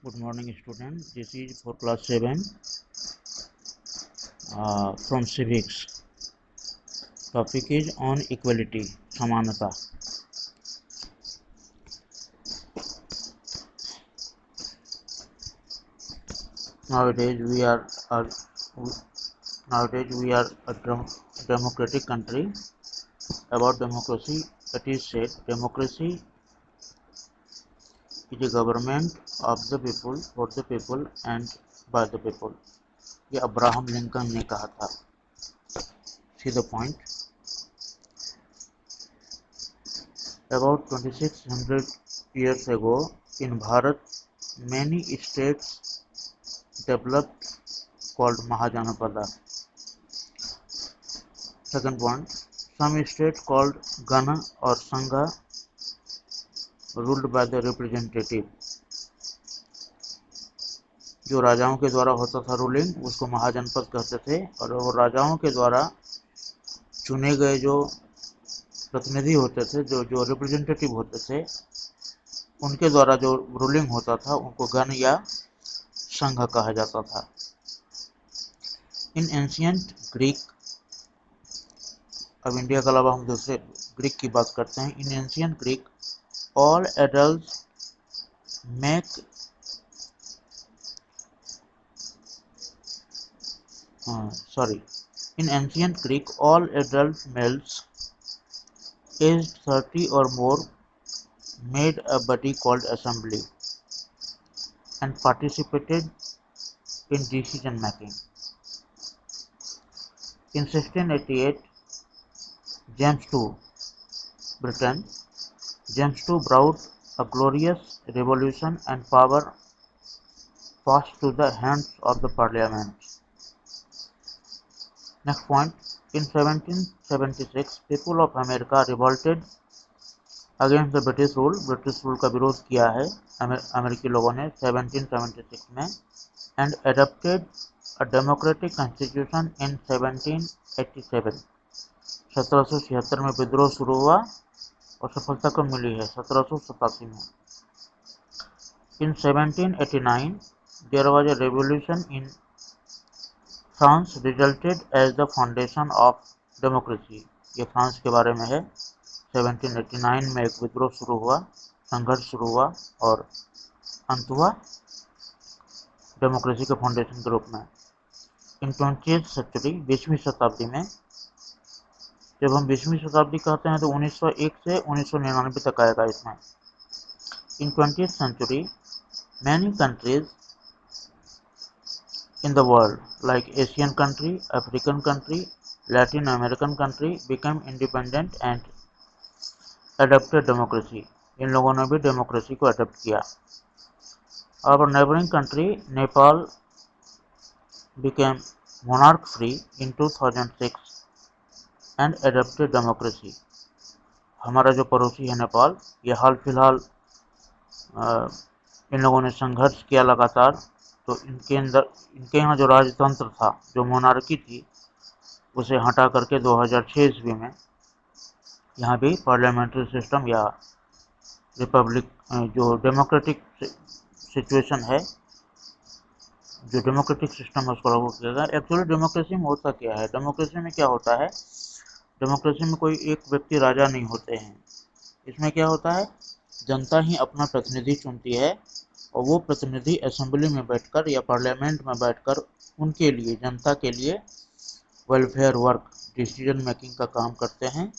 Good morning, student. This is for class 7 from civics. Topic is on equality, samanata. Nowadays we are a democratic country. About democracy, it is said democracy is a government of the people, for the people and by the people. ये Abraham Lincoln ने कहा था. See the point. About 2600 years ago, in Bharat, many states developed called Mahajanapada. Second point, some states called Gana or Sangha ruled by the representative. जो राजाओं के द्वारा होता था रूलिंग उसको महाजनपद कहते थे, और वो राजाओं के द्वारा चुने गए जो प्रतिनिधि होते थे, जो रिप्रेजेंटेटिव होते थे, उनके द्वारा जो रूलिंग होता था उनको गण या संघ कहा जाता था. इन एंशियंट ग्रीक, अब इंडिया के अलावा हम दूसरे ग्रीक की बात करते हैं. In ancient Greek all adults make in ancient Greek, all adult males aged 30 or more made a body called assembly and participated in decision making. In 1688, James II, Britain, James II brought a glorious revolution and power passed to the hands of the parliament. Next point, in 1776, people of America revolted against the British rule. British rule का विरोध किया है अमेरिकी लोगों ने 1776 में, and adopted a democratic constitution in 1787. 1776 में विद्रोह शुरू हुआ और सफलता कब मिली है? 1787 में. In 1789, there was a revolution in France resulted as the foundation of democracy. ये फ्रांस के बारे में है. 1789 में एक विद्रोह शुरू हुआ, संघर्ष शुरू हुआ और अंत हुआ डेमोक्रेसी के फाउंडेशन के रूप में. इन 20th century, 20वीं शताब्दी में, जब हम 20वीं शताब्दी कहते हैं तो 1901 से 1999 तक आएगा इसमें. इन 20th century, many countries in the world like Asian country, African country, Latin American country became independent and adopted democracy. इन लोगों ने भी डेमोक्रेसी को अडॉप्ट किया. Our neighboring country Nepal became monarch free in 2006 and adopted democracy. हमारा जो पड़ोसी है नेपाल, ये हाल फिलहाल इन लोगों ने संघर्ष किया लगातार, तो इनके यहाँ जो राजतंत्र था, जो मोनार्की थी, उसे हटा करके 2006 ईस्वी में यहाँ भी पार्लियामेंट्री सिस्टम या रिपब्लिक, जो डेमोक्रेटिक सिचुएशन है, जो डेमोक्रेटिक सिस्टम है उसको लागू किया गया. एक्चुअली डेमोक्रेसी में होता क्या है? डेमोक्रेसी में क्या होता है? डेमोक्रेसी में कोई एक व्यक्ति राजा नहीं होते हैं. इसमें क्या होता है? जनता ही अपना प्रतिनिधि चुनती है और वो प्रतिनिधि असेंबली में बैठकर या पार्लियामेंट में बैठकर उनके लिए, जनता के लिए वेलफेयर वर्क, डिसीजन मेकिंग का काम करते हैं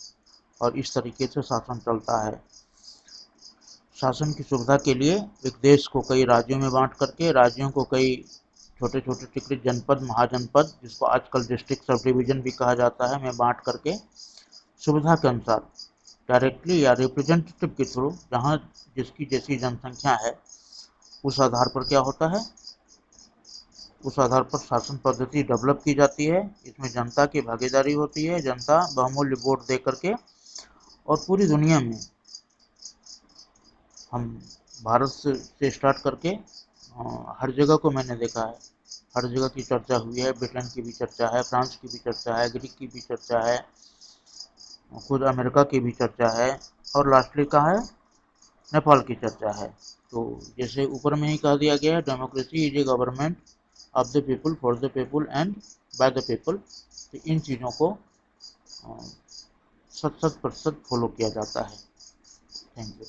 और इस तरीके से शासन चलता है. शासन की सुविधा के लिए एक देश को कई राज्यों में बांट करके, राज्यों को कई छोटे छोटे टिकट जनपद, महाजनपद, जिसको आजकल डिस्ट्रिक्ट सब डिवीजन भी कहा जाता है, में बांट करके सुविधा के अनुसार डायरेक्टली या रिप्रेजेंटेटिव के थ्रू, जहाँ जिसकी जैसी जनसंख्या है उस आधार पर क्या होता है, उस आधार पर शासन पद्धति डेवलप की जाती है. इसमें जनता की भागीदारी होती है. जनता बहुमूल्य वोट दे करके, और पूरी दुनिया में, हम भारत से स्टार्ट करके हर जगह को मैंने देखा है, हर जगह की चर्चा हुई है. ब्रिटेन की भी चर्चा है, फ्रांस की भी चर्चा है, ग्रीक की भी चर्चा है, खुद अमेरिका की भी चर्चा है, और लास्टली कहाँ है? नेपाल की चर्चा है. तो जैसे ऊपर में ही कह दिया गया है, democracy is a government of the people, for the people and by the people. तो इन चीज़ों को 100% फॉलो किया जाता है। Thank you.